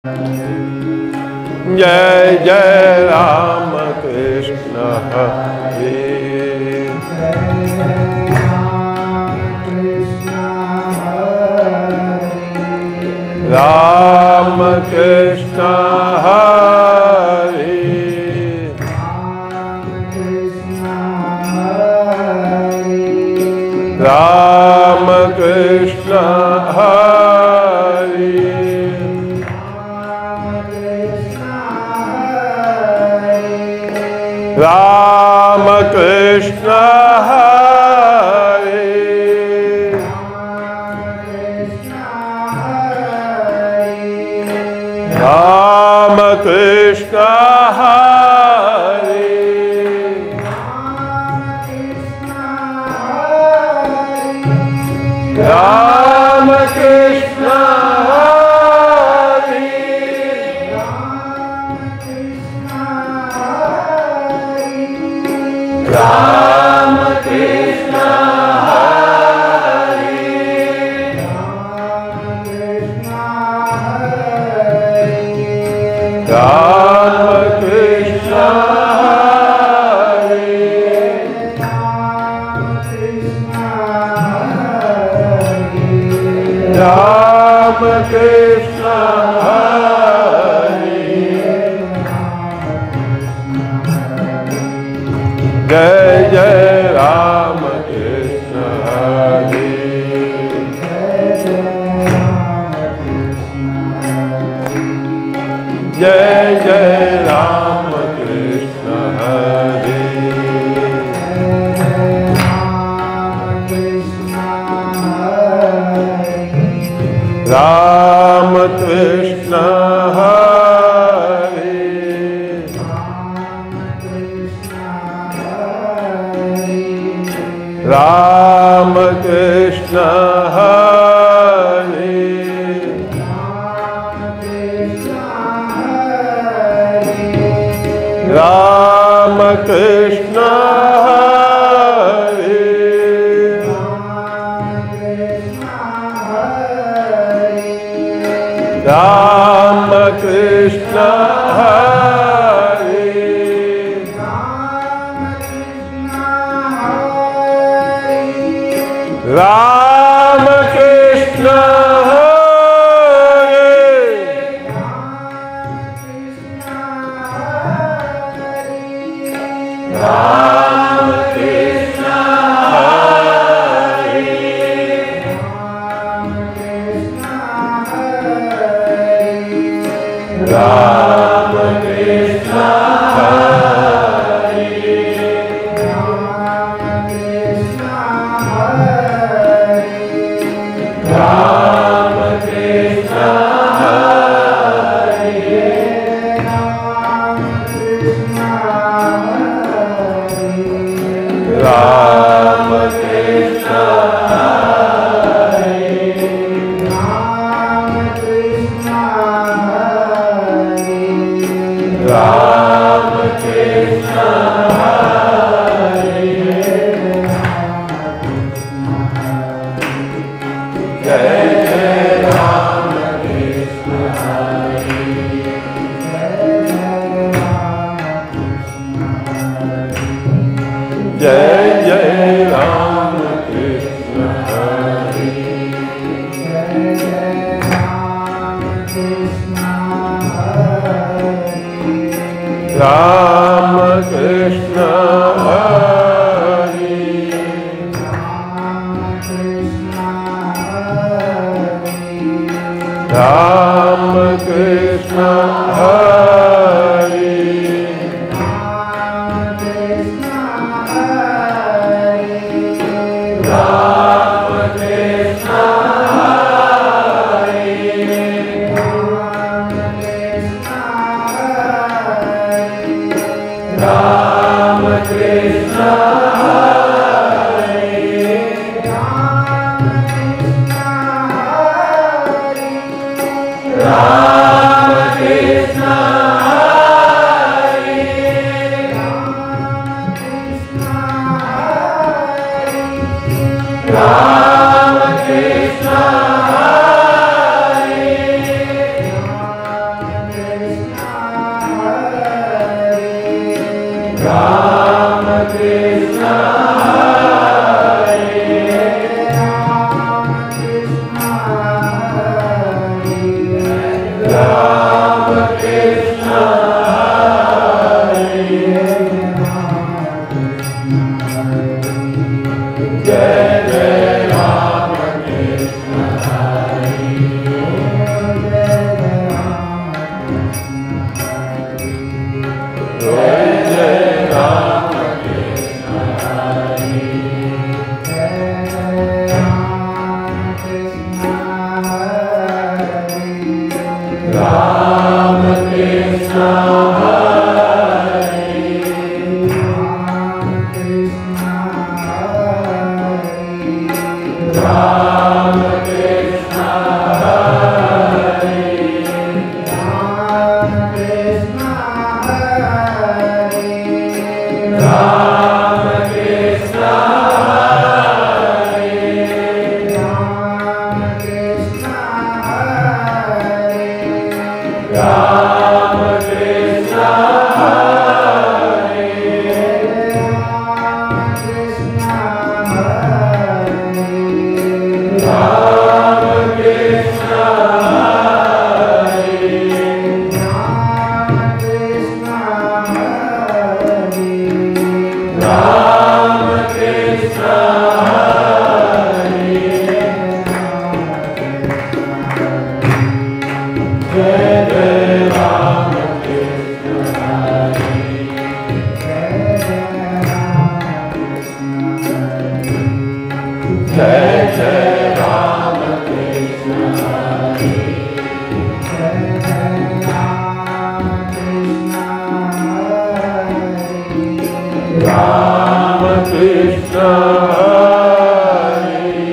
जय जय राम कृष्ण हरे राम कृष्ण हरे राम कृष्ण हरे राम कृष्ण हरे राम कृष्ण हरे राम कृष्ण राम कृष्ण हरे राम कृष्ण हरे राम कृष्ण हरे जय जय राम कृष्ण हरे जय जय राम कृष्ण हरे राम कृष्ण हरे राम कृष्ण हरे राम कृष्ण हरे राम कृष्ण हरे राम कृष्ण राम कृष्ण हरे राम कृष्ण राम कृष्ण राम कृष्ण राम कृष्ण जय जय राम कृष्ण जय जय राम कृष्ण हरे राम कृष्ण हरे राम कृष्ण हरे Ram Krishna Ram Krishna Ram Krishna Ram Krishna Ram Krishna Hare Ram Krishna Hare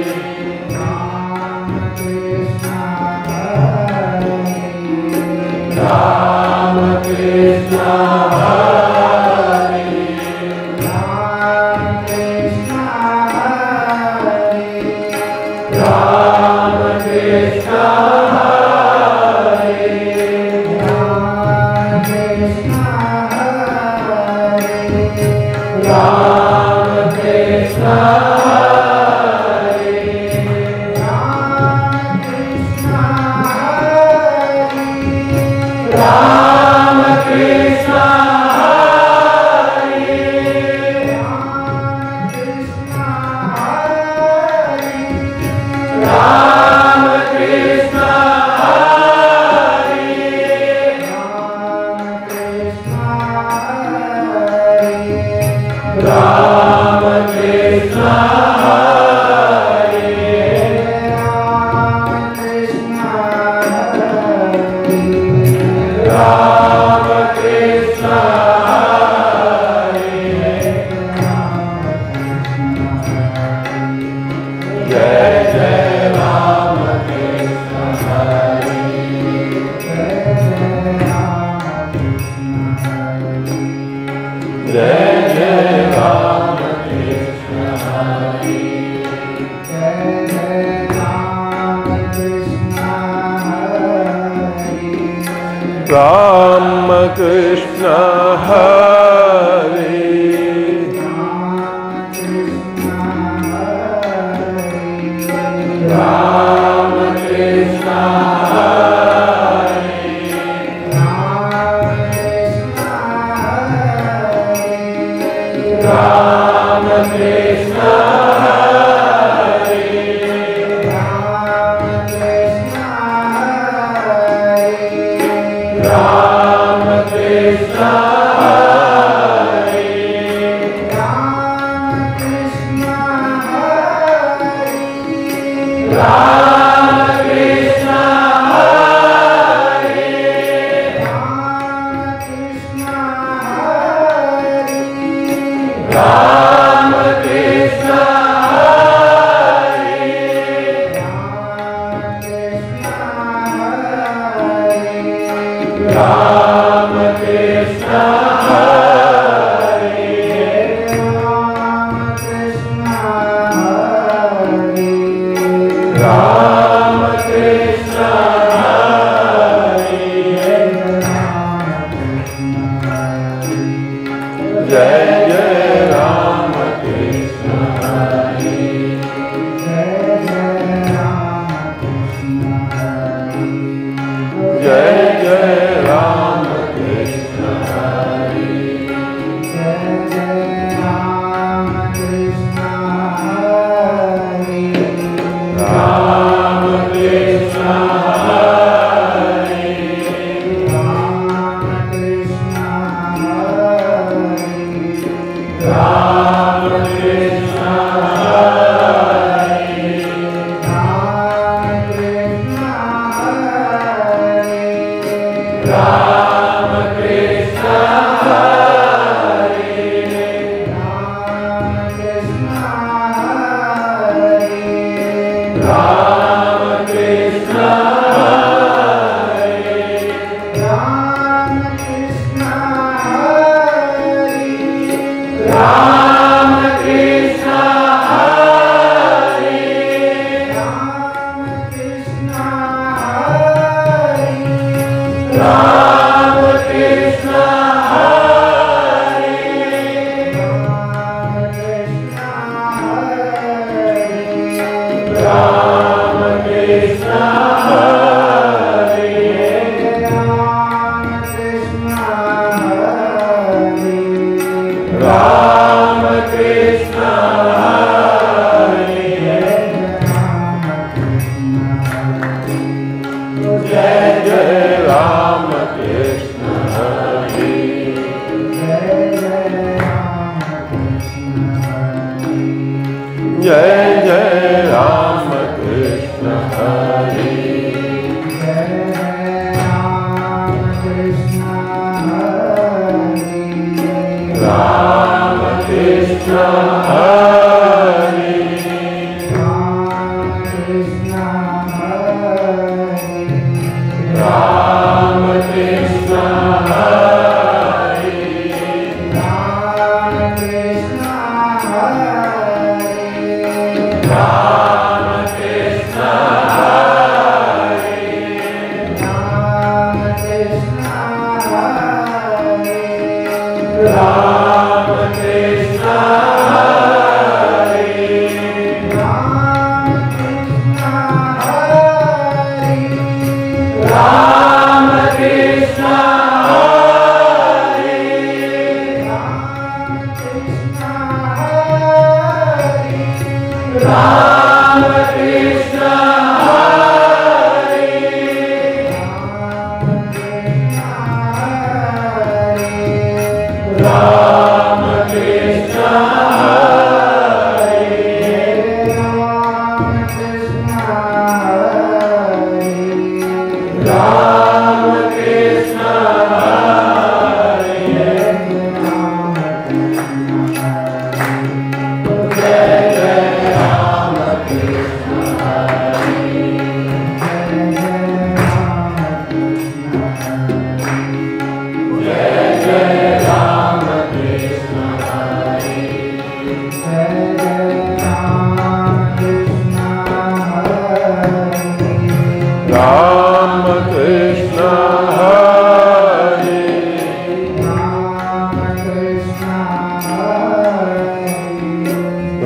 Ram Krishna Hare Ram Krishna Jai Jai Ram Ram Krishna Hare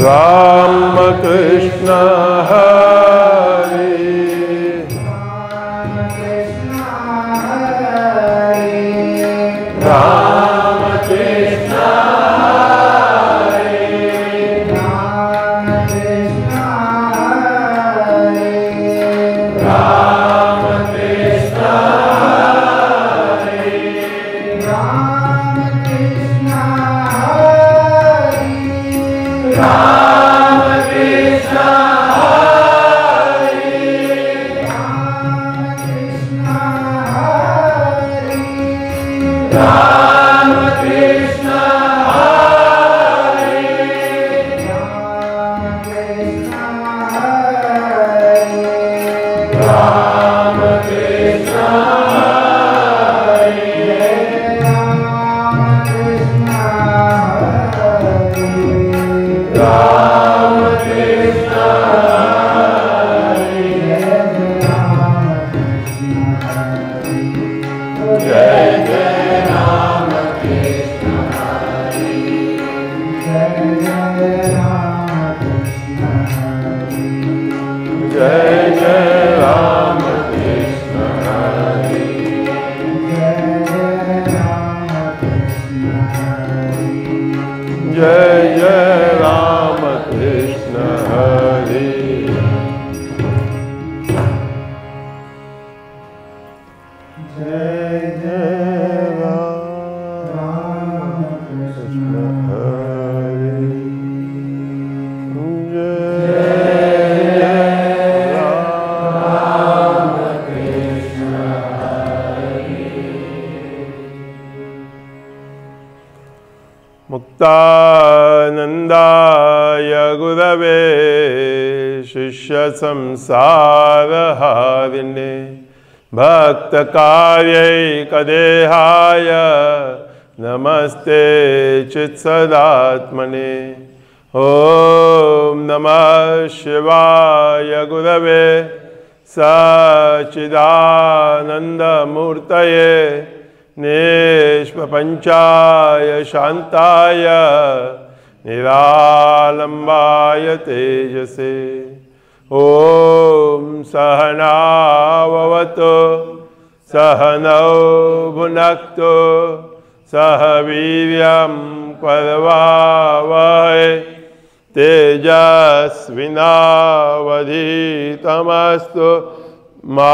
Ram Krishna मुक्तानंदाय गुरवे शिष्यसंसारहारिणे भक्तकार्यैकदेहाय नमस्ते चित्सदात्मने। ॐ नमः शिवाय गुरवे सच्चिदानन्दमूर्तये निष्प्रपञ्चाय शान्ताय निरालम्बाय तेजसे। ॐ सहनाववतु सहनौ भुनक्तु सह वीर्यं करवावहै तेजस्विनावधीतमस्तु मा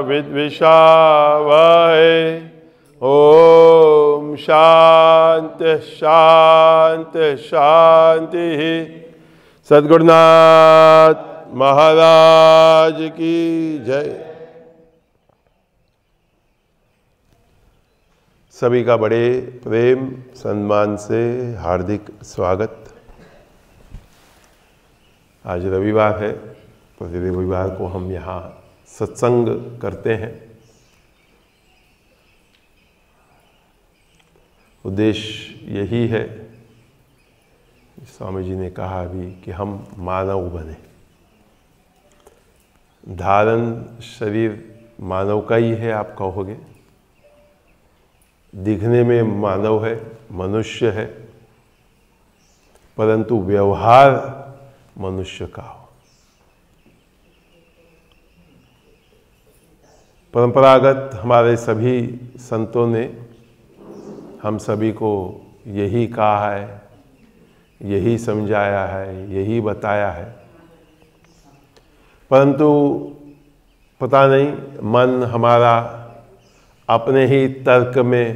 विद्विषावहै। ॐ शान्ति शान्ति शान्तिः। सद्गुरुनाथ महाराज की जय। सभी का बड़े प्रेम सम्मान से हार्दिक स्वागत। आज रविवार है, प्रति रविवार को हम यहाँ सत्संग करते हैं। उद्देश्य यही है, स्वामी जी ने कहा अभी कि हम मानव बने। धारण शरीर मानव का ही है, आप कहोगे, दिखने में मानव है, मनुष्य है, परंतु व्यवहार मनुष्य का हो। परंपरागत हमारे सभी संतों ने हम सभी को यही कहा है, यही समझाया है, यही बताया है, परंतु पता नहीं मन हमारा अपने ही तर्क में,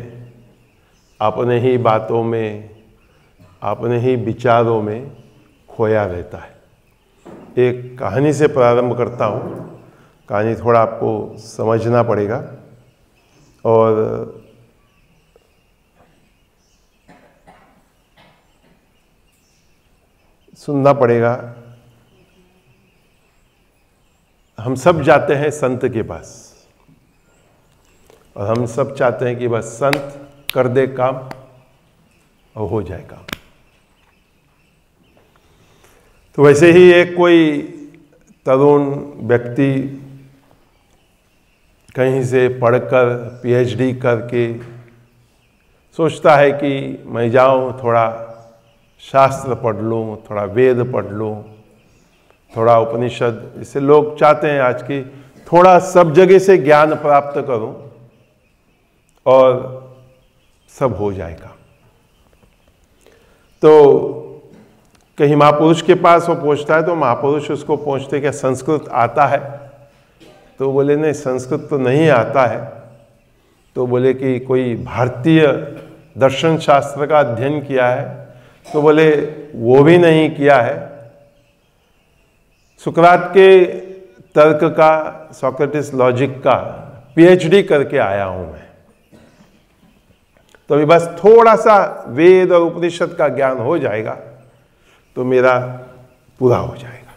अपने ही बातों में, अपने ही विचारों में खोया रहता है। एक कहानी से प्रारंभ करता हूँ। कहानी थोड़ा आपको समझना पड़ेगा और सुनना पड़ेगा। हम सब जाते हैं संत के पास और हम सब चाहते हैं कि बस संत कर दे काम और हो जाए काम। तो वैसे ही एक कोई तरुण व्यक्ति कहीं से पढ़कर पीएचडी करके सोचता है कि मैं जाऊं, थोड़ा शास्त्र पढ़ लूं, थोड़ा वेद पढ़ लूं, थोड़ा उपनिषद। इससे लोग चाहते हैं आज की थोड़ा सब जगह से ज्ञान प्राप्त करूं और सब हो जाएगा। तो कहीं महापुरुष के पास वो पहुंचता है तो महापुरुष उसको पूछते क्या संस्कृत आता है? तो बोले नहीं, संस्कृत तो नहीं आता है। तो बोले कि कोई भारतीय दर्शन शास्त्र का अध्ययन किया है? तो बोले वो भी नहीं किया है। सुकरात के तर्क का, सोक्रेटिस लॉजिक का पीएचडी करके आया हूं मैं, तो अभी बस थोड़ा सा वेद और उपनिषद का ज्ञान हो जाएगा तो मेरा पूरा हो जाएगा।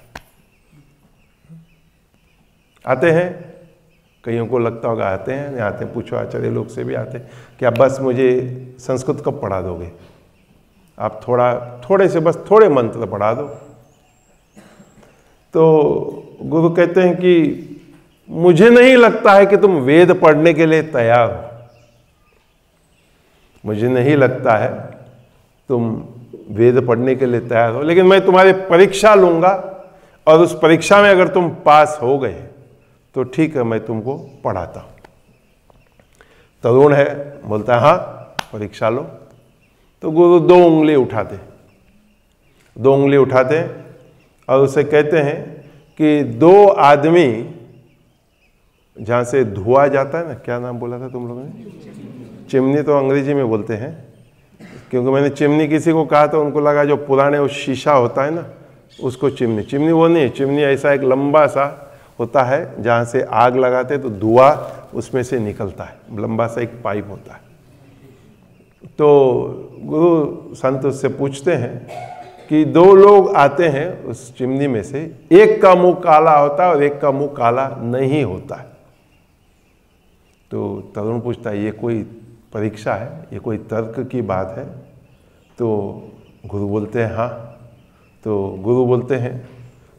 आते हैं, कईयों को लगता होगा आते हैं, नहीं आते, पूछो आचार्य लोग से भी आते हैं कि आप बस मुझे संस्कृत कब पढ़ा दोगे? आप थोड़े से बस थोड़े मंत्र पढ़ा दो। तो गुरु कहते हैं कि मुझे नहीं लगता है कि तुम वेद पढ़ने के लिए तैयार हो। मुझे नहीं लगता है तुम वेद पढ़ने के लिए तैयार हो, लेकिन मैं तुम्हारी परीक्षा लूंगा और उस परीक्षा में अगर तुम पास हो गए तो ठीक है, मैं तुमको पढ़ाता हूं। तरुण है, बोलता है हाँ परीक्षा लो। तो गुरु दो उंगली उठाते और उसे कहते हैं कि दो आदमी, जहां से धुआं जाता है ना, क्या नाम बोला था तुम लोगों ने? चिमनी तो अंग्रेजी में बोलते हैं, क्योंकि मैंने चिमनी किसी को कहा तो उनको लगा जो पुराने वो शीशा होता है ना उसको चिमनी। चिमनी वो नहीं, चिमनी ऐसा एक लंबा सा होता है जहाँ से आग लगाते तो धुआं उसमें से निकलता है, लंबा सा एक पाइप होता है। तो गुरु संत उससे पूछते हैं कि दो लोग आते हैं उस चिमनी में से, एक का मुंह काला होता है और एक का मुंह काला नहीं होता है। तो तरुण पूछता है ये कोई परीक्षा है, ये कोई तर्क की बात है? तो गुरु बोलते हैं हाँ। तो गुरु बोलते हैं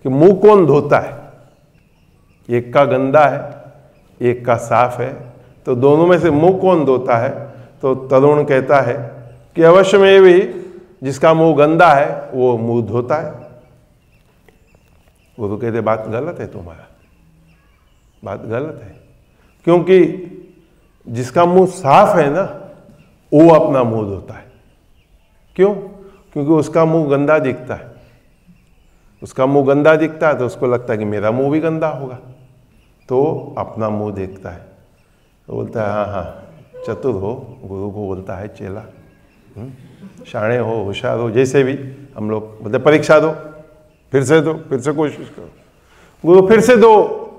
कि मुंह कौन धोता है? एक का गंदा है, एक का साफ है, तो दोनों में से मुंह कौन धोता है? तो तरुण कहता है कि अवश्य में भी जिसका मुंह गंदा है वो मुंह धोता है। गुरु कहते बात गलत है तुम्हारा, बात गलत है, क्योंकि जिसका मुंह साफ है ना वो अपना मुंह धोता है। क्यों? क्योंकि उसका मुंह गंदा दिखता है, उसका मुंह गंदा दिखता है तो उसको लगता है कि मेरा मुंह भी गंदा होगा, तो अपना मुंह देखता है। तो बोलता है हाँ हाँ चतुर हो, गुरु को बोलता है चेला, शाणे हो, होशियार हो, जैसे भी हम लोग बोलते परीक्षा दो, फिर से दो, फिर से कोशिश करो। गुरु फिर से 2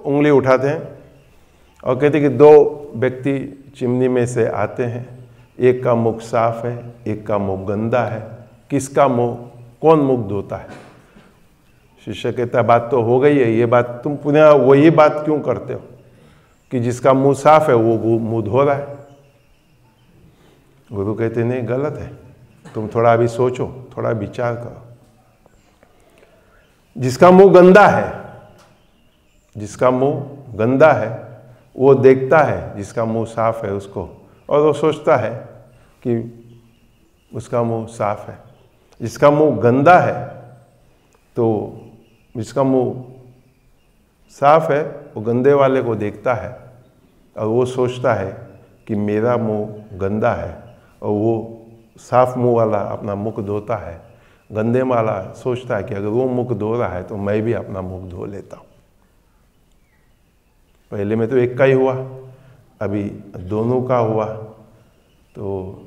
उंगली उठाते हैं और कहते कि 2 व्यक्ति चिमनी में से आते हैं, एक का मुख साफ है, एक का मुख गंदा है, किसका मुंह कौन मुख धोता है? शिष्य कहता है बात तो हो गई है, ये बात तुम पुनः वही बात क्यों करते हो कि जिसका मुंह साफ है वो मुंह धो रहा है? गुरु कहते नहीं गलत है, तुम थोड़ा अभी सोचो, थोड़ा विचार करो। जिसका मुंह गंदा है, जिसका मुंह गंदा है वो देखता है जिसका मुंह साफ है उसको, और वो सोचता है कि उसका मुंह साफ है। जिसका मुंह गंदा है तो जिसका मुंह साफ है वो गंदे वाले को देखता है और वो सोचता है कि मेरा मुंह गंदा है, और वो साफ मुंह वाला अपना मुख धोता है। गंदे वाला सोचता है कि अगर वो मुख धो रहा है तो मैं भी अपना मुख धो लेता हूँ। पहले में तो एक का ही हुआ, अभी दोनों का हुआ। तो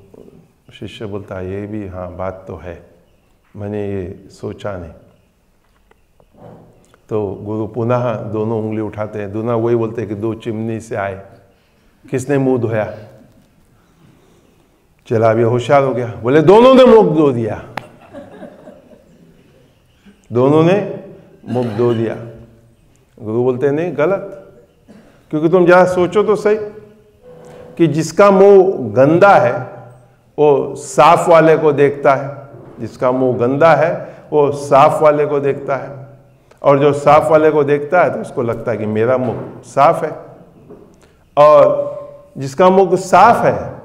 शिष्य बोलता है ये भी हाँ बात तो है, मैंने ये सोचा नहीं। तो गुरु पुनः दोनों उंगली उठाते हैं, दोनों वही बोलते हैं कि 2 चिमनी से आए, किसने मुंह धोया? चला भी होशियार हो गया, बोले दोनों ने मुख धो दिया, दोनों ने मुख धो दिया। गुरु बोलते हैं नहीं गलत, क्योंकि तुम जरा सोचो तो सही कि जिसका मुंह गंदा है वो साफ वाले को देखता है, जिसका मुंह गंदा है वो साफ वाले को देखता है, और जो साफ वाले को देखता है तो उसको लगता है कि मेरा मुंह साफ है। और जिसका मुंह साफ है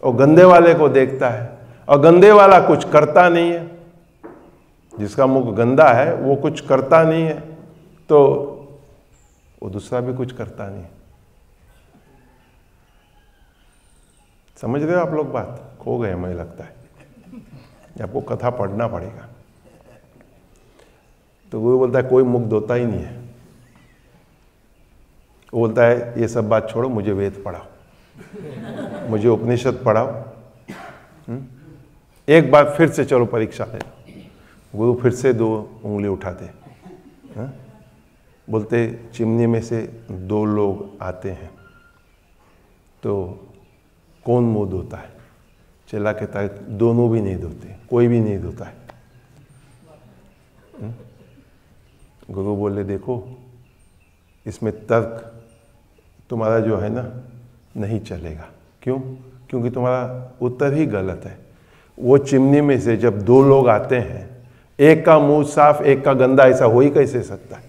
वो गंदे वाले को देखता है, और गंदे वाला कुछ करता नहीं है। जिसका मुंह गंदा है वो कुछ करता नहीं है, तो वो दूसरा भी कुछ करता नहीं। समझ रहे हो आप लोग बात? खो गए मुझे लगता है, आपको कथा पढ़ना पड़ेगा। तो गुरु बोलता है कोई मुख धोता ही नहीं है। वो बोलता है ये सब बात छोड़ो, मुझे वेद पढ़ाओ, मुझे उपनिषद पढ़ाओ। एक बार फिर से चलो परीक्षा ले। गुरु फिर से 2 उंगली उठाते, बोलते चिमनी में से 2 लोग आते हैं, तो कौन मुंह धोता है? चेला कहता है दोनों भी नहीं धोते, कोई भी नहीं धोता है। गुरु बोले देखो इसमें तर्क तुम्हारा जो है ना नहीं चलेगा। क्यों? क्योंकि तुम्हारा उत्तर ही गलत है। वो चिमनी में से जब 2 लोग आते हैं, एक का मुंह साफ एक का गंदा, ऐसा हो ही कैसे सकता है?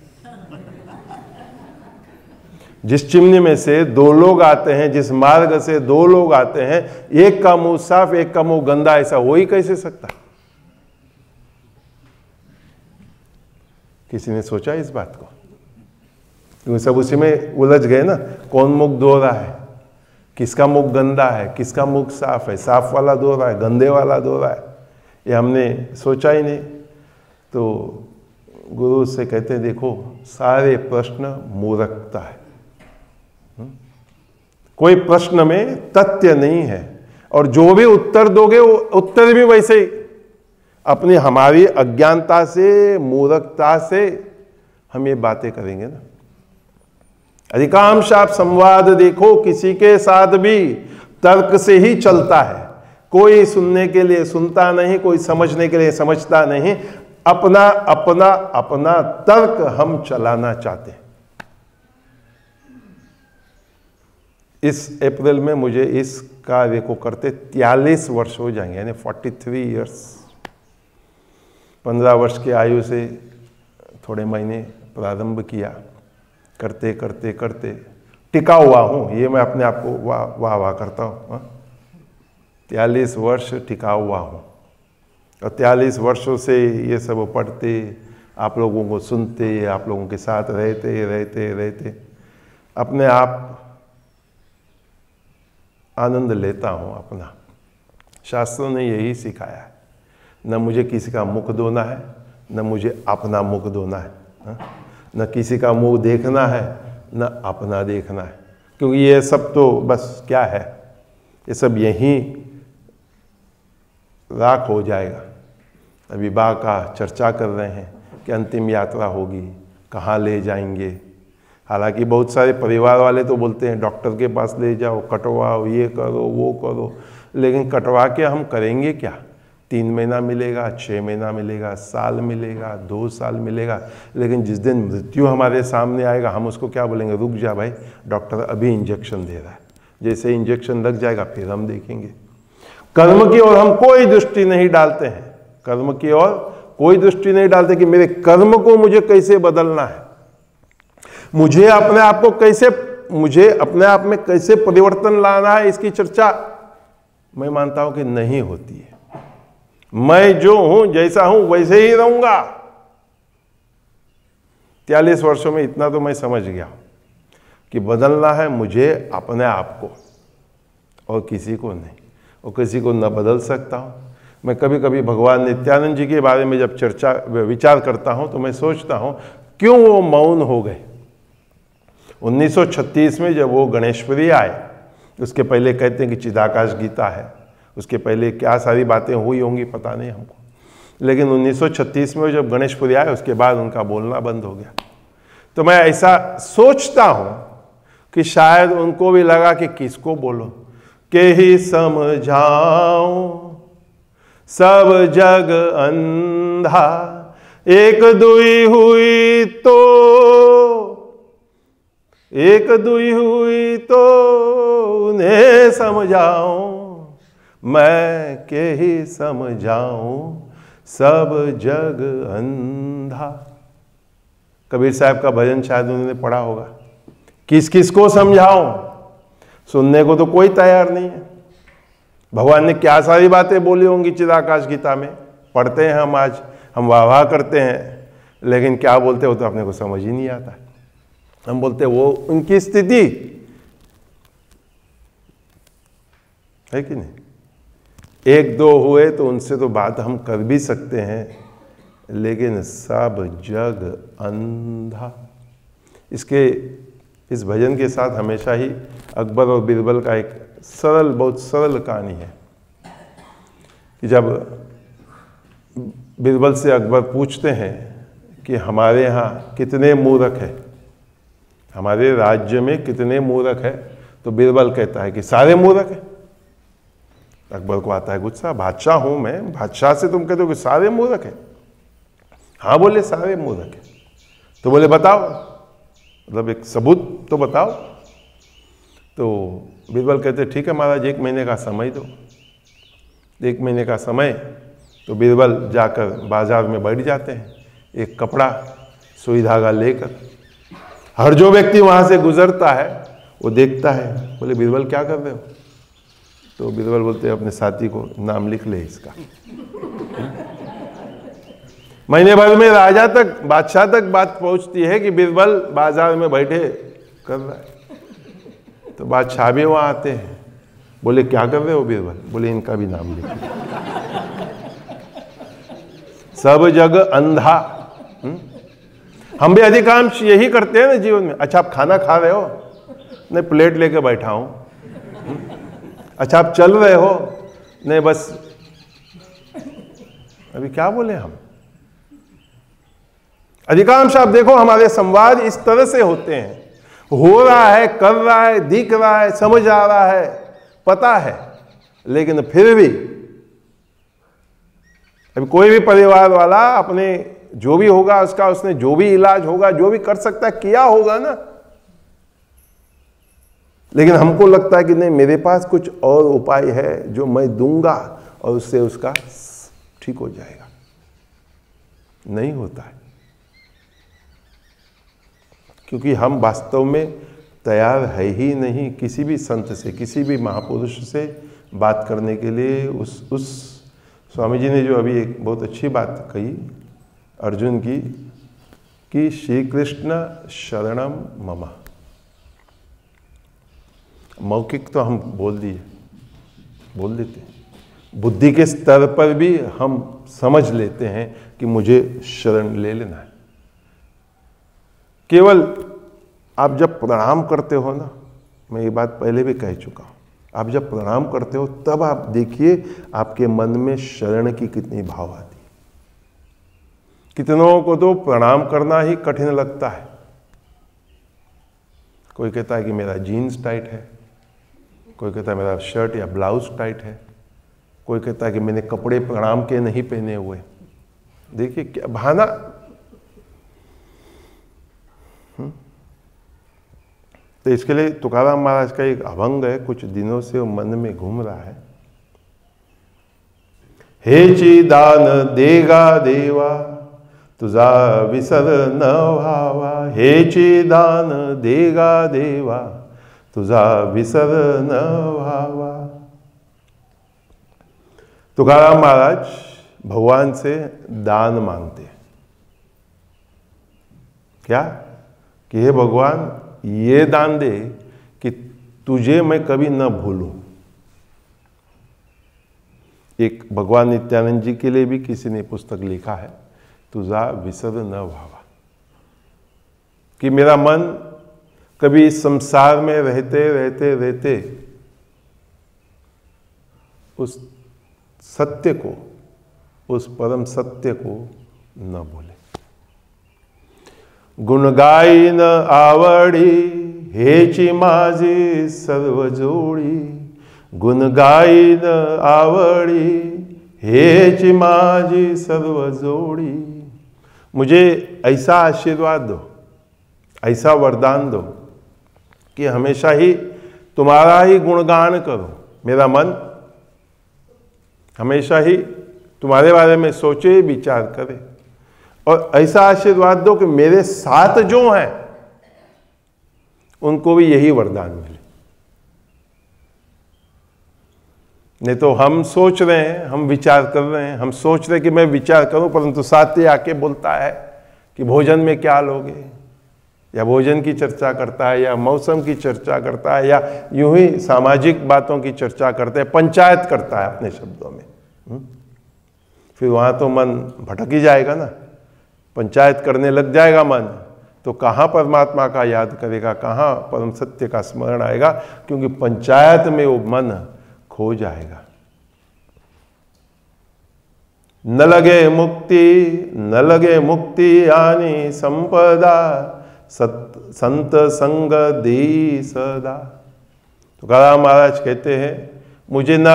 जिस चिमनी में से 2 लोग आते हैं, जिस मार्ग से 2 लोग आते हैं, एक का मुंह साफ एक का मुंह गंदा, ऐसा हो ही कैसे सकता है? किसी ने सोचा इस बात को? क्योंकि सब उसी में उलझ गए ना, कौन मुख धो रहा है, किसका मुख गंदा है, किसका मुख साफ है, साफ वाला धो रहा है गंदे वाला धो रहा है, ये हमने सोचा ही नहीं। तो गुरु से कहते हैं देखो सारे प्रश्न मूर्खता है, कोई प्रश्न में तथ्य नहीं है, और जो भी उत्तर दोगे वो उत्तर भी वैसे ही अपनी हमारी अज्ञानता से मूर्खता से हम ये बातें करेंगे ना। अधिकांश आप संवाद देखो किसी के साथ भी तर्क से ही चलता है, कोई सुनने के लिए सुनता नहीं, कोई समझने के लिए समझता नहीं। अपना अपना अपना तर्क हम चलाना चाहते हैं। इस अप्रैल में मुझे इस कार्य को करते 43 वर्ष हो जाएंगे, यानी 43 ईयर्स। 15 वर्ष की आयु से थोड़े महीने प्रारंभ किया, करते करते करते टिका हुआ हूँ। ये मैं अपने आप को वाह वाह करता हूँ। 43 वर्ष टिका हुआ हूँ और 43 वर्षों से ये सब पढ़ते, आप लोगों को सुनते, आप लोगों के साथ रहते रहते रहते अपने आप आनंद लेता हूँ अपना। शास्त्रों ने यही सिखाया है, न मुझे किसी का मुख धोना है, न मुझे अपना मुख धोना है, न किसी का मुंह देखना है, न अपना देखना है। क्योंकि ये सब तो बस क्या है, ये सब यहीं राख हो जाएगा। अभी विवाह का चर्चा कर रहे हैं कि अंतिम यात्रा होगी, कहाँ ले जाएंगे। हालांकि बहुत सारे परिवार वाले तो बोलते हैं डॉक्टर के पास ले जाओ, कटवाओ, ये करो वो करो, लेकिन कटवा के हम करेंगे क्या? 3 महीना मिलेगा, 6 महीना मिलेगा, साल मिलेगा, 2 साल मिलेगा, लेकिन जिस दिन मृत्यु हमारे सामने आएगा हम उसको क्या बोलेंगे? रुक जा भाई, डॉक्टर अभी इंजेक्शन दे रहा है। जैसे इंजेक्शन लग जाएगा फिर हम देखेंगे। कर्म की ओर हम कोई दृष्टि नहीं डालते हैं, कर्म की ओर कोई दृष्टि नहीं डालते कि मेरे कर्म को मुझे कैसे बदलना है, मुझे अपने आप को कैसे, मुझे अपने आप में कैसे परिवर्तन लाना है। इसकी चर्चा मैं मानता हूं कि नहीं होती है। मैं जो हूं, जैसा हूं वैसे ही रहूंगा। 43 वर्षों में इतना तो मैं समझ गया कि बदलना है मुझे अपने आप को और किसी को नहीं, और किसी को न बदल सकता हूं। मैं कभी कभी भगवान नित्यानंद जी के बारे में जब चर्चा विचार करता हूं तो मैं सोचता हूं क्यों वो मौन हो गए। 1936 में जब वो गणेशपुरी आए, उसके पहले कहते हैं कि चिदाकाश गीता है, उसके पहले क्या सारी बातें हुई होंगी पता नहीं हमको, लेकिन 1936 में जब गणेशपुरी आए उसके बाद उनका बोलना बंद हो गया। तो मैं ऐसा सोचता हूं कि शायद उनको भी लगा कि किसको बोलो, के ही समझाऊं सब जग अंधा, एक दुई हुई तो, एक दुई हुई तो उन्हें समझाऊं, मैं के ही समझाऊं सब जग अंधा। कबीर साहब का भजन शायद उन्होंने पढ़ा होगा। किस किस को समझाऊं, सुनने को तो कोई तैयार नहीं है। भगवान ने क्या सारी बातें बोली होंगी चिदाकाश गीता में, पढ़ते हैं हम, आज हम वाह वाह करते हैं, लेकिन क्या बोलते हो तो अपने को समझ ही नहीं आता। हम बोलते वो उनकी स्थिति है कि नहीं। 1-2 हुए तो उनसे तो बात हम कर भी सकते हैं, लेकिन सब जग अंधा। इस भजन के साथ हमेशा ही अकबर और बीरबल का एक सरल, बहुत सरल कहानी है कि जब बीरबल से अकबर पूछते हैं कि हमारे यहाँ कितने मूर्ख हैं, हमारे राज्य में कितने मूर्ख है, तो बीरबल कहता है कि सारे मूर्ख हैं। अकबर को आता है गुस्सा, बादशाह हूं मैं, बादशाह से तुम कहते हो कि सारे मूर्ख हैं? हाँ बोले सारे मूर्ख हैं। तो बोले बताओ, मतलब एक सबूत तो बताओ। तो बीरबल कहते ठीक है महाराज, 1 महीने का समय दो। 1 महीने का समय, तो बीरबल जाकर बाजार में बैठ जाते हैं, एक कपड़ा सुई धागा लेकर। हर जो व्यक्ति वहां से गुजरता है वो देखता है। बोले बीरबल क्या कर रहे हो? तो बीरबल बोलते हैं अपने साथी को नाम लिख ले इसका। महीने भर में राजा तक, बादशाह तक बात पहुंचती है कि बीरबल बाजार में बैठे कर रहा है। तो बादशाह भी वहां आते हैं। बोले क्या कर रहे हो बीरबल? बोले इनका भी नाम लिख ले। सब जग अंधा। हम भी अधिकांश यही करते हैं ना जीवन में। अच्छा आप खाना खा रहे हो? नहीं, प्लेट लेके बैठा हूं। अच्छा आप चल रहे हो? नहीं, बस अभी क्या बोले हम। अधिकांश आप देखो हमारे संवाद इस तरह से होते हैं। हो रहा है, कर रहा है, दिख रहा है, समझ आ रहा है, पता है, लेकिन फिर भी अभी कोई भी परिवार वाला अपने जो भी होगा उसका, उसने जो भी इलाज होगा, जो भी कर सकता है किया होगा ना। लेकिन हमको लगता है कि नहीं, मेरे पास कुछ और उपाय है जो मैं दूंगा और उससे उसका ठीक हो जाएगा। नहीं होता है, क्योंकि हम वास्तव में तैयार है ही नहीं किसी भी संत से, किसी भी महापुरुष से बात करने के लिए। उस स्वामी जी ने जो अभी एक बहुत अच्छी बात कही अर्जुन की, कि श्री कृष्ण शरणम मम। मौखिक तो हम बोल देते हैं, बुद्धि के स्तर पर भी हम समझ लेते हैं कि मुझे शरण ले लेना है। केवल आप जब प्रणाम करते हो ना, मैं ये बात पहले भी कह चुका हूं, आप जब प्रणाम करते हो तब आप देखिए आपके मन में शरण की कितनी भाव आती है। कितनों को तो प्रणाम करना ही कठिन लगता है। कोई कहता है कि मेरा जीन्स टाइट है, कोई कहता है मेरा शर्ट या ब्लाउज टाइट है, कोई कहता है कि मैंने कपड़े प्रणाम के नहीं पहने हुए। देखिए क्या बहाना। तो इसके लिए तुकाराम महाराज का एक अभंग है, कुछ दिनों से वो मन में घूम रहा है। हेची दान देगा देवा तुझा विसर न व्हावा, हेची दान देगा देवा तुझा विसर न व्हावा। तुकाराम महाराज भगवान से दान मांगते हैं। क्या? कि हे भगवान, ये दान दे कि तुझे मैं कभी न भूलूं। एक भगवान नित्यानंद जी के लिए भी किसी ने पुस्तक लिखा है, तुझा विसर न व्हावा, कि मेरा मन कभी इस संसार में रहते रहते रहते उस सत्य को, उस परम सत्य को न भूले। गुण गाई न आवडी हेची माझी सर्व जोडी, गुण गाई न आवडी हेची माझी सर्व जोडी। मुझे ऐसा आशीर्वाद दो, ऐसा वरदान दो कि हमेशा ही तुम्हारा ही गुणगान करो। मेरा मन हमेशा ही तुम्हारे बारे में सोचे, विचार करे। और ऐसा आशीर्वाद दो कि मेरे साथ जो हैं उनको भी यही वरदान मिले। नहीं तो हम सोच रहे हैं, हम विचार कर रहे हैं, हम सोच रहे हैं कि मैं विचार करूं, परंतु साथ ही आके बोलता है कि भोजन में क्या लोगे, या भोजन की चर्चा करता है, या मौसम की चर्चा करता है, या यूं ही सामाजिक बातों की चर्चा करते हैं, पंचायत करता है अपने शब्दों में। फिर वहां तो मन भटक ही जाएगा ना, पंचायत करने लग जाएगा मन, तो कहाँ परमात्मा का याद करेगा, कहाँ परम सत्य का स्मरण आएगा, क्योंकि पंचायत में वो मन खो जाएगा। न लगे मुक्ति, न लगे मुक्ति आनी संपदा, संत संग दी सदा। तुकाराम महाराज कहते हैं, मुझे न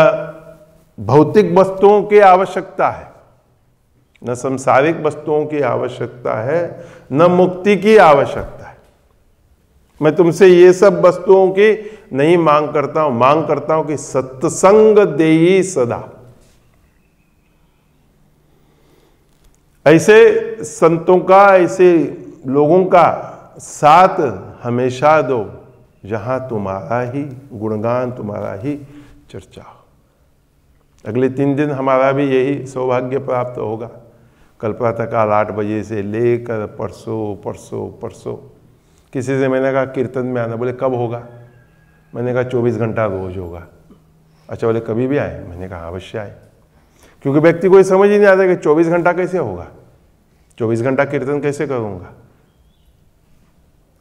भौतिक वस्तुओं की आवश्यकता है, न सांसारिक वस्तुओं की आवश्यकता है, न मुक्ति की आवश्यकता है। मैं तुमसे ये सब वस्तुओं की नहीं मांग करता हूं, मांग करता हूं कि सत्संग देई सदा। ऐसे संतों का, ऐसे लोगों का साथ हमेशा दो जहां तुम्हारा ही गुणगान, तुम्हारा ही चर्चा हो। अगले 3 दिन हमारा भी यही सौभाग्य प्राप्त होगा। कल प्रातःकाल 8 बजे से लेकर परसों किसी से मैंने कहा कीर्तन में आना, बोले कब होगा? मैंने कहा 24 घंटा रोज होगा। अच्छा, बोले कभी भी आए? मैंने कहा अवश्य आए, क्योंकि व्यक्ति को ये समझ ही नहीं आता कि 24 घंटा कैसे होगा, 24 घंटा कीर्तन कैसे करूँगा।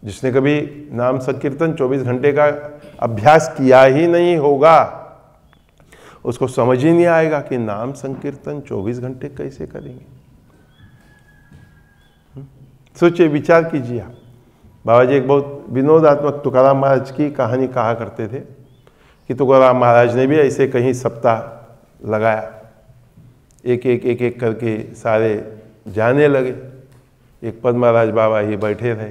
जिसने कभी नाम संकीर्तन 24 घंटे का अभ्यास किया ही नहीं होगा, उसको समझ ही नहीं आएगा कि नाम संकीर्तन 24 घंटे कैसे करेंगे। सोचिए, विचार कीजिए आप। बाबा जी एक बहुत विनोदात्मक तुकाराम महाराज की कहानी कहा करते थे कि तुकाराम महाराज ने भी ऐसे कहीं सप्ताह लगाया, एक एक करके सारे जाने लगे। एक पद महाराज बाबा ही बैठे रहे,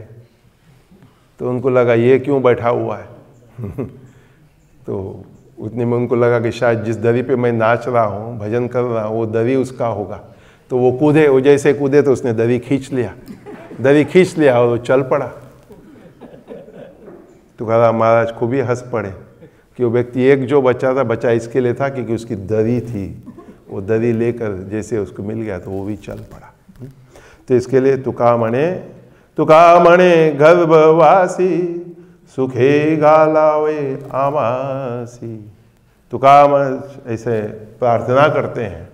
तो उनको लगा ये क्यों बैठा हुआ है तो उतने में उनको लगा कि शायद जिस दरी पे मैं नाच रहा हूँ, भजन कर रहा हूँ, वो दरी उसका होगा। तो वो कूदे, वो जैसे कूदे तो उसने दरी खींच लिया और वो चल पड़ा। तुकाराम महाराज खूब ही हंस पड़े कि वो व्यक्ति एक जो बचा था, बचा इसके लिए था क्योंकि उसकी दरी थी, वो दरी लेकर जैसे उसको मिल गया तो वो भी चल पड़ा। तो इसके लिए तुका मणे गर्भवासी सुखे गालावे आमासी। तुकाम ऐसे प्रार्थना करते हैं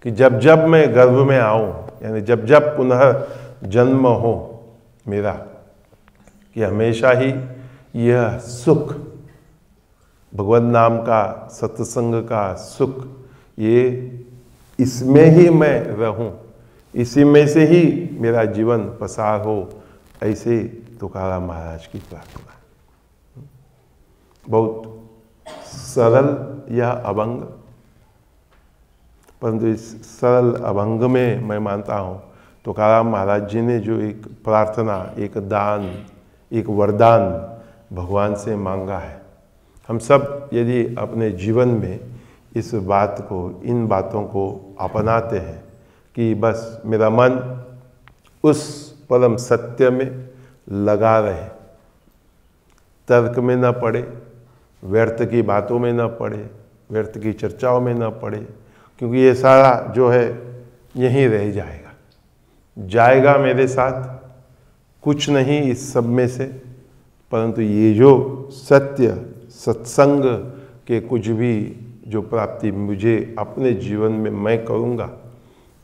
कि जब जब मैं गर्भ में आऊं, यानी जब जब पुनः जन्म हो मेरा, कि हमेशा ही यह सुख, भगवत नाम का, सत्संग का सुख, ये इसमें ही मैं रहूं, इसी में से ही मेरा जीवन पसार हो, ऐसे तुकाराम महाराज की प्रार्थना। बहुत सरल यह अभंग, परंतु इस सरल अभंग में मैं मानता हूँ तुकाराम महाराज जी ने जो एक प्रार्थना, एक दान, एक वरदान भगवान से मांगा है, हम सब यदि अपने जीवन में इस बात को, इन बातों को अपनाते हैं कि बस मेरा मन उस परम सत्य में लगा रहे, तर्क में न पड़े, व्यर्थ की बातों में न पड़े, व्यर्थ की चर्चाओं में न पड़े, क्योंकि ये सारा जो है यहीं रह जाएगा मेरे साथ, कुछ नहीं इस सब में से, परंतु ये जो सत्य सत्संग के कुछ भी जो प्राप्ति मुझे अपने जीवन में मैं करूँगा,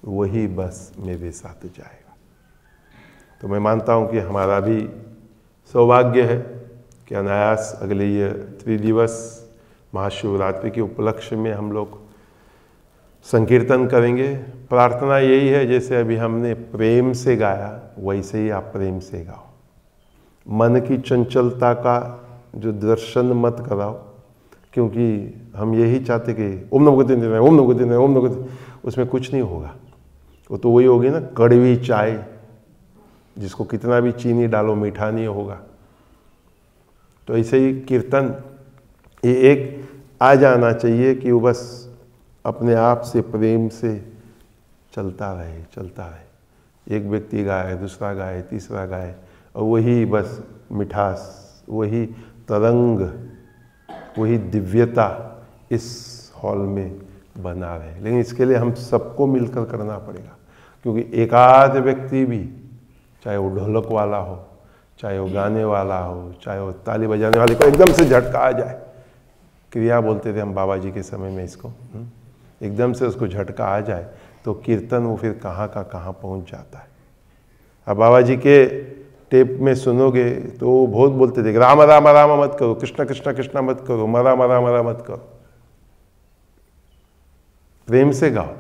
वही बस मेरे साथ जाएगा। तो मैं मानता हूँ कि हमारा भी सौभाग्य है कि अनायास अगले ये त्रिदिवस महाशिवरात्रि के उपलक्ष्य में हम लोग संकीर्तन करेंगे। प्रार्थना यही है, जैसे अभी हमने प्रेम से गाया, वैसे ही आप प्रेम से गाओ। मन की चंचलता का जो दर्शन मत कराओ, क्योंकि हम यही चाहते कि ओम नमो गति देना, ओम नमो गति देना, ओम नमो गति, उसमें कुछ नहीं होगा। वो तो वही होगी ना कड़वी चाय, जिसको कितना भी चीनी डालो मीठा नहीं होगा। तो ऐसे ही कीर्तन ये एक आ जाना चाहिए कि वो बस अपने आप से प्रेम से चलता रहे। एक व्यक्ति गाए, दूसरा गाए, तीसरा गाए, और वही बस मिठास, वही तरंग, वही दिव्यता इस हॉल में बना रहे। लेकिन इसके लिए हम सबको मिलकर करना पड़ेगा, क्योंकि एकाध व्यक्ति भी, चाहे वो ढोलक वाला हो, चाहे वो गाने वाला हो, चाहे वो ताली बजाने वाले को एकदम से झटका आ जाए, क्रिया बोलते थे हम बाबा जी के समय में इसको, एकदम से उसको झटका आ जाए तो कीर्तन वो फिर कहाँ का कहाँ पहुँच जाता है। अब बाबा जी के टेप में सुनोगे तो वो बहुत बोलते थे राम राम राम मत करो, कृष्ण कृष्ण कृष्ण मत करो, मरा मरा मरा मत करो। प्रेम से गाओ,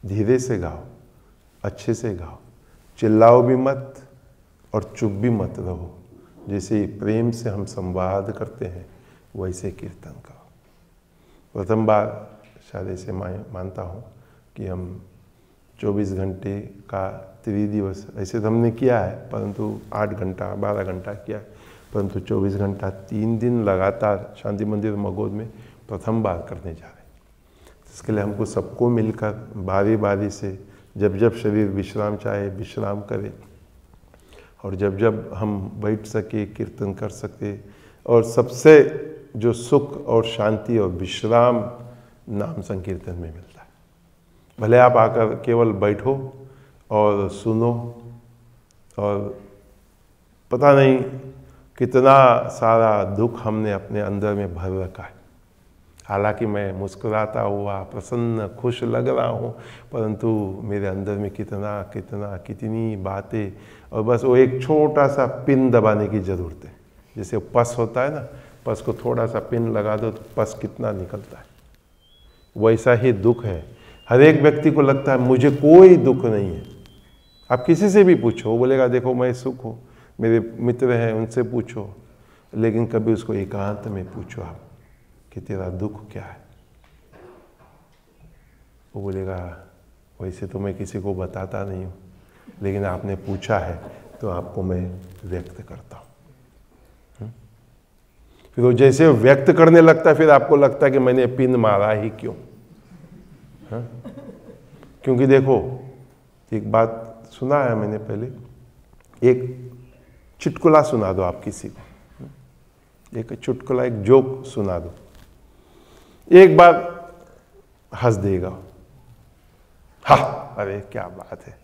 धीरे से गाओ, अच्छे से गाओ, चिल्लाओ भी मत और चुप भी मत रहो। जैसे प्रेम से हम संवाद करते हैं वैसे कीर्तन करो। प्रथम बार शायद ऐसे मानता हूँ कि हम 24 घंटे का त्रिदिवस, ऐसे तो हमने किया है, परंतु 8 घंटा 12 घंटा किया है, परंतु 24 घंटा 3 दिन लगातार शांति मंदिर मगोद में प्रथम बार करने जा रहे हैं। इसके लिए हमको सबको मिलकर बारी बारी से जब जब शरीर विश्राम चाहे विश्राम करे, और जब जब हम बैठ सके कीर्तन कर सके, और सबसे जो सुख और शांति और विश्राम नाम संकीर्तन में मिलता है। भले आप आकर केवल बैठो और सुनो, और पता नहीं कितना सारा दुख हमने अपने अंदर में भर रखा है। हालांकि मैं मुस्कुराता हुआ प्रसन्न खुश लग रहा हूँ, परंतु मेरे अंदर में कितनी बातें, और बस वो एक छोटा सा पिन दबाने की ज़रूरत है। जैसे पस होता है ना, पस को थोड़ा सा पिन लगा दो तो पस कितना निकलता है। वैसा ही दुख है। हर एक व्यक्ति को लगता है मुझे कोई दुख नहीं है। आप किसी से भी पूछो, वो बोलेगा देखो मैं सुख हूँ, मेरे मित्र हैं उनसे पूछो, लेकिन कभी उसको एकांत में पूछो आप, कि तेरा दुख क्या है। वो बोलेगा वैसे तो मैं किसी को बताता नहीं हूँ, लेकिन आपने पूछा है तो आपको मैं व्यक्त करता हूँ। फिर वो जैसे व्यक्त करने लगता है, फिर आपको लगता है कि मैंने पिन मारा ही क्यों। हाँ? क्योंकि देखो, एक बात सुना है मैंने पहले, एक चुटकुला सुना दो आप किसी को, एक चुटकुला, एक जोक सुना दो, एक बार हंस देगा, हाँ अरे क्या बात है।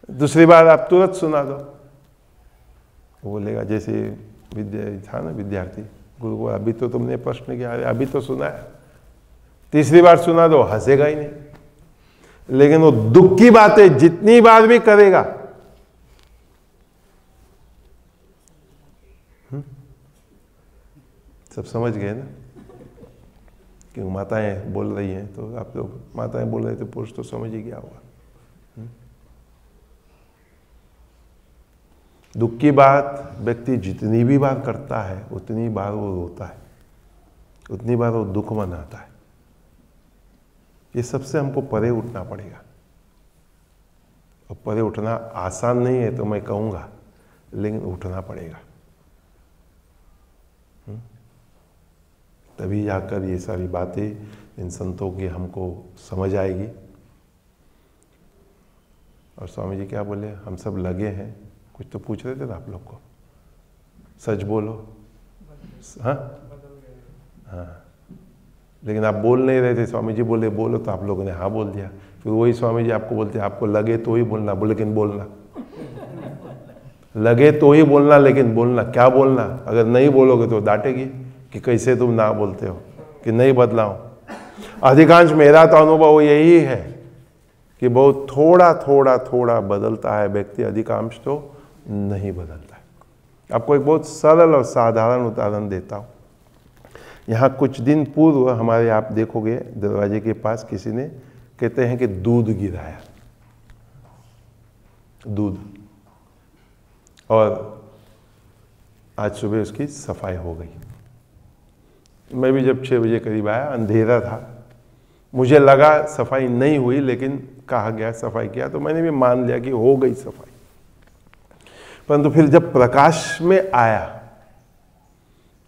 दूसरी बार आप तुरंत सुना दो, वो बोलेगा, जैसे था ना विद्यार्थी, गुरु को अभी तो तुमने प्रश्न किया, अभी तो सुना है। तीसरी बार सुना दो, हंसेगा ही नहीं। लेकिन वो दुख की बातें जितनी बार भी करेगा, सब समझ गए ना कि माताएं बोल रही हैं, तो आप लोग माताएं बोल रहे थे, पुरुष तो समझ ही गया होगा। दुख की बात व्यक्ति जितनी भी बार करता है, उतनी बार वो रोता है, उतनी बार वो दुख मनाता है। ये सबसे हमको परे उठना पड़ेगा। और परे उठना आसान नहीं है तो मैं कहूँगा, लेकिन उठना पड़ेगा। तभी जाकर ये सारी बातें इन संतों की हमको समझ आएगी। और स्वामी जी क्या बोले, हम सब लगे हैं, कुछ तो पूछ रहे थे ना आप लोग को, सच बोलो। हाँ हाँ, लेकिन आप बोल नहीं रहे थे। स्वामी जी बोले बोलो, तो आप लोगों ने हाँ बोल दिया। फिर वही स्वामी जी आपको बोलते आपको लगे तो ही बोलना, लेकिन बोलना, लगे तो ही बोलना, लेकिन बोलना। क्या बोलना? अगर नहीं बोलोगे तो डांटेगी कि कैसे तुम ना बोलते हो, कि नहीं बदलाओ। अधिकांश मेरा तो अनुभव यही है कि बहुत थोड़ा थोड़ा थोड़ा बदलता है व्यक्ति, अधिकांश तो नहीं बदलता है। आपको एक बहुत सरल और साधारण उदाहरण देता हूँ। यहाँ कुछ दिन पूर्व हमारे, आप देखोगे दरवाजे के पास किसी ने, कहते हैं कि दूध गिराया, दूध, और आज सुबह उसकी सफाई हो गई। मैं भी जब 6 बजे करीब आया, अंधेरा था, मुझे लगा सफाई नहीं हुई, लेकिन कहा गया सफाई किया, तो मैंने भी मान लिया कि हो गई सफाई। परंतु फिर जब प्रकाश में आया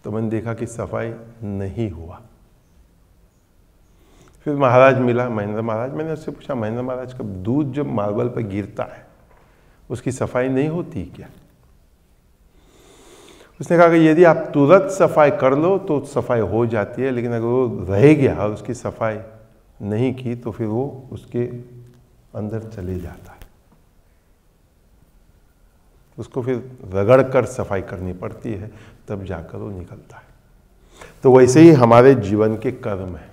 तो मैंने देखा कि सफाई नहीं हुआ। फिर महाराज मिला, महेंद्र महाराज, मैंने उससे पूछा, महेंद्र महाराज, कब दूध जब मार्बल पर गिरता है उसकी सफाई नहीं होती क्या? उसने कहा कि यदि आप तुरंत सफाई कर लो तो सफाई हो जाती है, लेकिन अगर वो रह गया और उसकी सफाई नहीं की तो फिर वो उसके अंदर चले जाता है, उसको फिर रगड़ कर सफाई करनी पड़ती है, तब जाकर वो निकलता है। तो वैसे ही हमारे जीवन के कर्म है।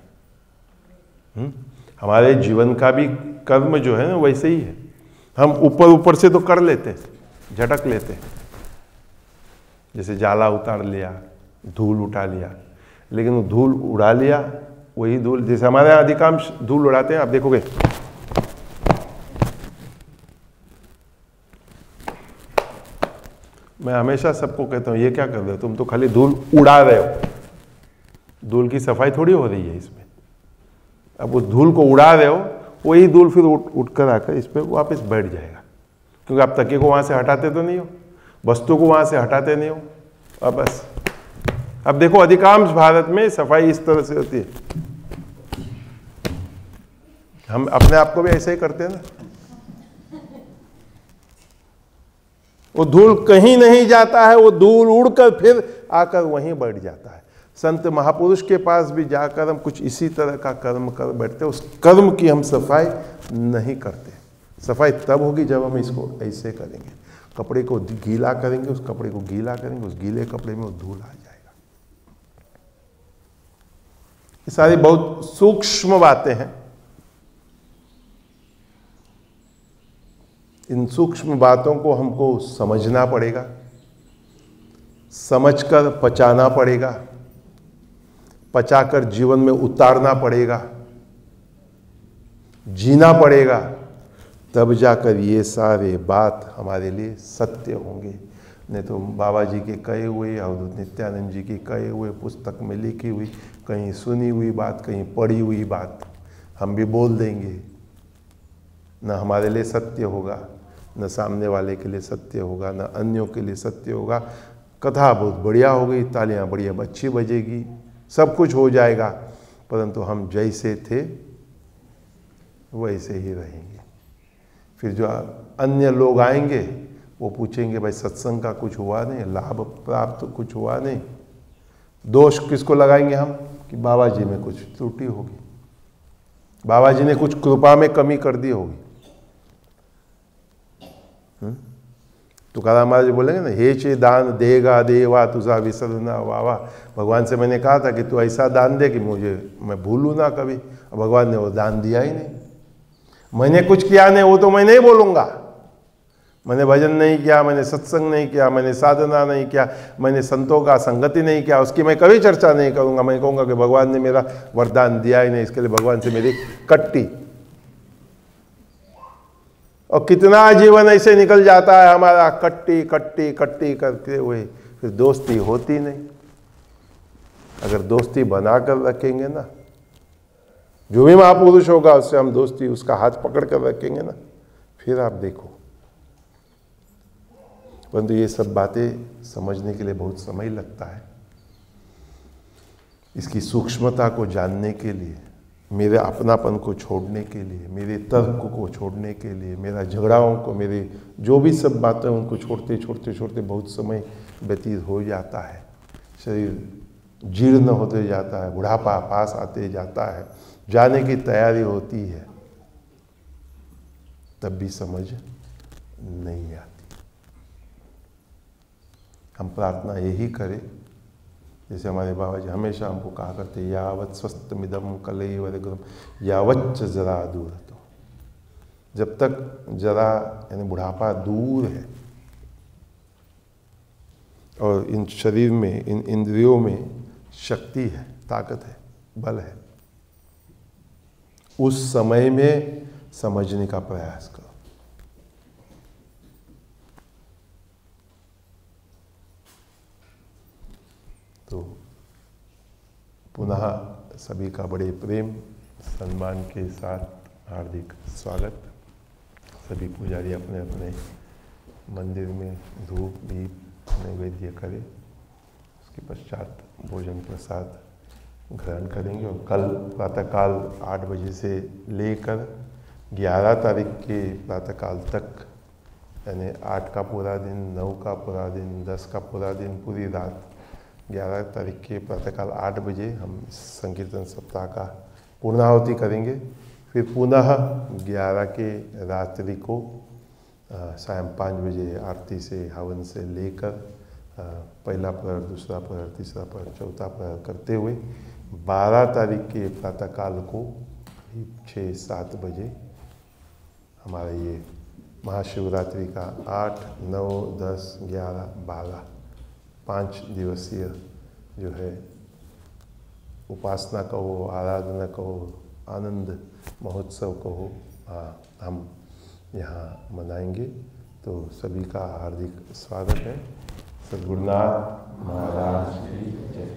हमारे जीवन का भी कर्म जो है ना वैसे ही है। हम ऊपर ऊपर से तो कर लेते हैं, झटक लेते हैं, जैसे जाला उतार लिया, धूल उठा लिया, लेकिन धूल उड़ा लिया, वही धूल, जैसे हमारे यहाँ अधिकांश धूल उड़ाते हैं, आप देखोगे मैं हमेशा सबको कहता हूँ, ये क्या कर रहे हो तुम, तो खाली धूल उड़ा रहे हो, धूल की सफाई थोड़ी हो रही है इसमें। अब उस धूल को उड़ा रहे हो, वही धूल फिर उठ कर आकर इस पर वापस बैठ जाएगा, क्योंकि आप तकिए को वहाँ से हटाते तो नहीं हो, वस्तु को वहाँ से हटाते नहीं हो। अब बस, अब देखो अधिकांश भारत में सफाई इस तरह से होती है। हम अपने आप को भी ऐसे ही करते हैं ना। वो धूल कहीं नहीं जाता है, वो धूल उड़कर फिर आकर वहीं बैठ जाता है। संत महापुरुष के पास भी जाकर हम कुछ इसी तरह का कर्म कर बैठते, उस कर्म की हम सफाई नहीं करते। सफाई तब होगी जब हम इसको ऐसे करेंगे, कपड़े को गीला करेंगे, उस कपड़े को गीला करेंगे, उस गीले कपड़े में वो धूल आ जाएगा। ये सारी बहुत सूक्ष्म बातें हैं। इन सूक्ष्म बातों को हमको समझना पड़ेगा, समझकर पचाना पड़ेगा, पचाकर जीवन में उतारना पड़ेगा, जीना पड़ेगा, तब जाकर ये सारे बात हमारे लिए सत्य होंगे। नहीं तो बाबा जी के कहे हुए, अवधूत नित्यानंद जी की कहे हुए, पुस्तक में लिखी हुई, कहीं सुनी हुई बात, कहीं पढ़ी हुई बात हम भी बोल देंगे। न हमारे लिए सत्य होगा, न सामने वाले के लिए सत्य होगा, न अन्यों के लिए सत्य होगा। कथा बहुत बढ़िया हो गई, तालियां बढ़िया अच्छी बजेगी, सब कुछ हो जाएगा, परंतु हम जैसे थे वैसे ही रहेंगे। फिर जो अन्य लोग आएंगे वो पूछेंगे भाई सत्संग का कुछ हुआ नहीं, लाभ प्राप्त कुछ हुआ नहीं। दोष किसको लगाएंगे हम कि बाबा जी में कुछ त्रुटि होगी, बाबा जी ने कुछ कृपा में कमी कर दी होगी। तुकाराम महाराज बोलेंगे ना, हे चे दान देगा देवा तुझा विसरना वावा। भगवान से मैंने कहा था कि तू ऐसा दान दे कि मैं भूलूँ ना कभी। भगवान ने वो दान दिया ही नहीं। मैंने कुछ किया नहीं वो तो मैं नहीं बोलूँगा। मैंने भजन नहीं किया, मैंने सत्संग नहीं किया, मैंने साधना नहीं किया, मैंने संतों का संगति नहीं किया, उसकी मैं कभी चर्चा नहीं करूँगा। मैं कहूँगा कि भगवान ने मेरा वरदान दिया ही नहीं, इसके लिए भगवान से मेरी कट्टी। और कितना जीवन ऐसे निकल जाता है हमारा, कट्टी कट्टी कट्टी करते हुए, फिर दोस्ती होती नहीं। अगर दोस्ती बना कर रखेंगे ना, जो भी महापुरुष होगा उससे हम दोस्ती, उसका हाथ पकड़ कर रखेंगे ना, फिर आप देखो। परंतु ये सब बातें समझने के लिए बहुत समय लगता है। इसकी सूक्ष्मता को जानने के लिए, मेरे अपनापन को छोड़ने के लिए, मेरे तर्क को छोड़ने के लिए, मेरा झगड़ाओं को, मेरे जो भी सब बातें उनको छोड़ते छोड़ते छोड़ते बहुत समय व्यतीत हो जाता है। शरीर जीर्ण होते जाता है, बुढ़ापा पास आते जाता है, जाने की तैयारी होती है, तब भी समझ नहीं आती। हम प्रार्थना यही करें, जैसे हमारे बाबा जी हमेशा हमको कहा करते, यावत स्वस्थमिदम कलैवरगुरम यावच्च जरा दूर। तो जब तक जरा यानी बुढ़ापा दूर है और इन शरीर में, इन इंद्रियों में शक्ति है, ताकत है, बल है, उस समय में समझने का प्रयास करो। तो पुनः सभी का बड़े प्रेम सम्मान के साथ हार्दिक स्वागत। सभी पुजारी अपने अपने मंदिर में धूप दीप नैवेद्य करें, उसके पश्चात भोजन प्रसाद ग्रहण करेंगे। और कल प्रातःकाल 8 बजे से लेकर 11 तारीख के प्रातःकाल तक, यानी 8 का पूरा दिन, 9 का पूरा दिन, 10 का पूरा दिन, पूरी रात, 11 तारीख के प्रातःकाल 8 बजे हम संकीर्तन सप्ताह का पूर्णाहुति करेंगे। फिर पुनः 11 के रात्रि को शाम 5 बजे आरती से, हवन से लेकर पहला प्रहर, दूसरा प्रहर, तीसरा प्रहर, चौथा प्रहर करते हुए 12 तारीख के प्रातःकाल को 6-7 बजे हमारा ये महाशिवरात्रि का 8, 9, 10, 11, 12 5 दिवसीय जो है उपासना कहो, आराधना कहो, आनंद महोत्सव कहो, हम यहाँ मनाएंगे। तो सभी का हार्दिक स्वागत है। सद्गुरुनाथ महाराज की जय।